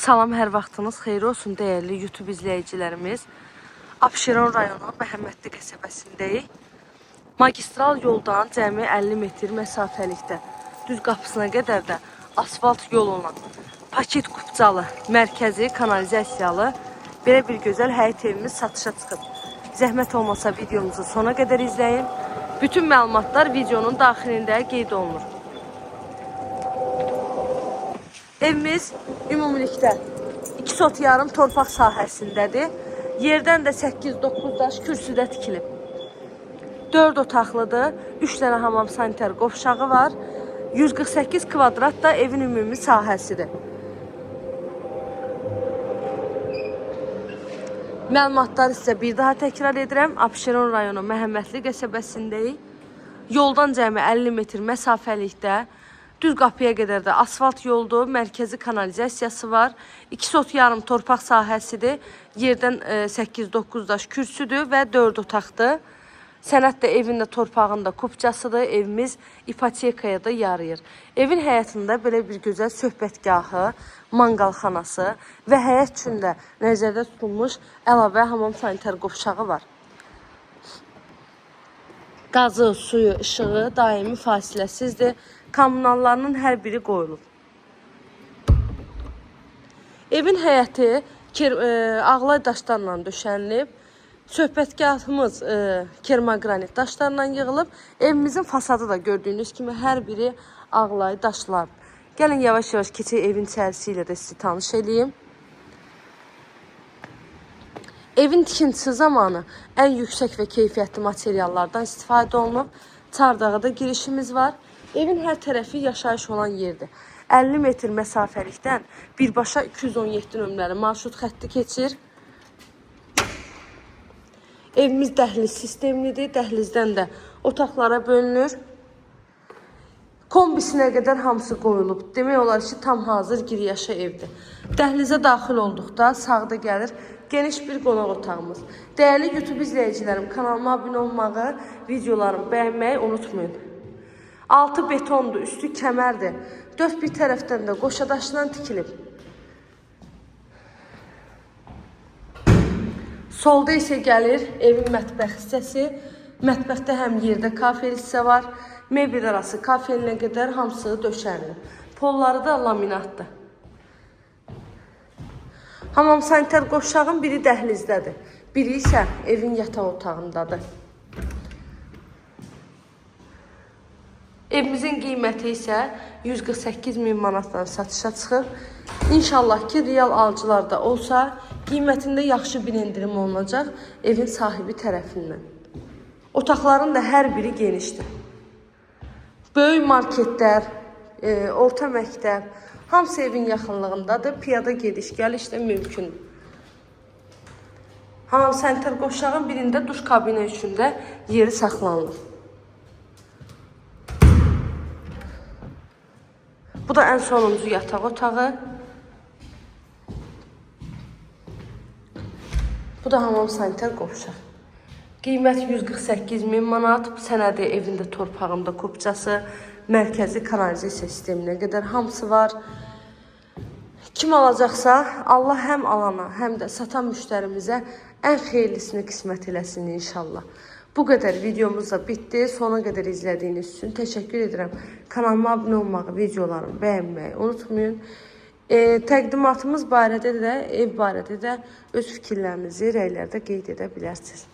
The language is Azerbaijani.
Salam, hər vaxtınız xeyir olsun değerli YouTube izləyicilərimiz. Abşeron rayonu Məhəmmədli qəsəbəsindəyik. Magistral yoldan cəmi 50 metr məsafəlikdə düz qapısına qədər də asfalt yol olan paket kupcalı, mərkəzi, kanalizasiyalı belə bir gözəl həyət evimiz satışa çıxıb. Zəhmət olmasa videomuzu sona qədər izləyin. Bütün məlumatlar videonun daxilində qeyd olunur. Evimiz ümumilikdə 2 sot yarım torpaq sahəsindədir. Yerdən də 8-9 daş kürsüdə tikilib. 4 otaqlıdır. 3 dənə hamam sanitar qovşağı var. 148 kvadrat da evin ümumi sahəsidir. Məlumatları sizə bir daha təkrar edirəm. Abşeron rayonu Məhəmmədli qəsəbəsindəyik. Yoldan cəmi 50 metr məsafəlikdə düz qapıya qədər də asfalt yoldur, mərkəzi kanalizasiyası var. 2 sot yarım torpaq sahəsidir. Yerdən 8-9 daş kürsüdür və 4 otaqdır. Sənət də evin də torpağında kupcasıdır. Evimiz ipotekaya da yarayır. Evin həyətində belə bir gözəl söhbətgahı, manqalxanası və həyət üçün də nəzərdə tutulmuş əlavə hamam sanitar qovşağı var. Qazı, suyu, işığı daimi fasiləsizdir. Kommunallarının hər biri qoyulub. Evin həyəti ağlay daşlarla döşənilib. Söhbətgahımız kermogranit daşlarla yığılıb. Evimizin fasadı da gördüyünüz kimi hər biri ağlay daşlar. Gəlin yavaş-yavaş keçək evin içərisi ilə də sizi tanış edeyim. Evin tikintisi zamanı ən yüksək və keyfiyyətli materiallardan istifadə olunub. Çardağa da girişimiz var. Evin hər tərəfi yaşayış olan yerdir. 50 metr məsafəlikdən birbaşa 217 nömrəli marşrut xətti keçir. Evimiz dəhliz sistemlidir. Dəhlizdən də otaqlara bölünür. Kombisinə qədər hamısı qoyulub. Demək olar ki, tam hazır giriyaşa evdir. Dəhlizə daxil olduqda sağda gəlir geniş bir qonaq otağımız. Dəyərli YouTube izləyicilərim, kanalıma abunə olmağı, videolarımı bəyənməyi unutmayın. Altı betondur, üstü kəmərdir. Dörd bir tərəfdən də qoşadaşdan tikilib. Solda isə gəlir evin mətbəx hissəsi. Mətbəxdə həm yerdə kafel hissə var. Mebel arası kafelinə qədər hamısı döşənilir. Polları da laminatdır. Hamam sanitar qovşağın biri dəhlizdədir. Biri isə evin yataq otağındadır. Evimizin qiyməti isə 148.000 manatdan satışa çıxır. İnşallah ki, real alıcılar da olsa, qiymətində yaxşı bir indirim olunacaq evin sahibi tərəfindən. Otaqların da hər biri genişdir. Böyük marketlər, orta məktəb, hamısı evin yaxınlığındadır. Piyada gediş-gəliş də mümkündür. Hamam sanitar qovşağın birində duş kabini üçün də yeri saxlanılır. Bu da ən sonuncu yataq otağı. Bu da hamam sanitar qovşaq. Qiymət 148.000 manat. Sənədi evində torpağında kupcası, mərkəzi kanalizasiya sisteminə qədər hamısı var. Kim alacaqsa, Allah həm alana, həm də satan müştərimizə ən xeyirlisini qismət eləsin inşallah. Bu qədər videomuz da bitdi. Sona qədər izlədiyiniz üçün təşəkkür edirəm. Kanalıma abunə olmağı, videolarımı bəyənməyi unutmayın. Təqdimatımız barədə də, ev barədə də öz fikirlərinizi rəylərdə qeyd edə bilərsiniz.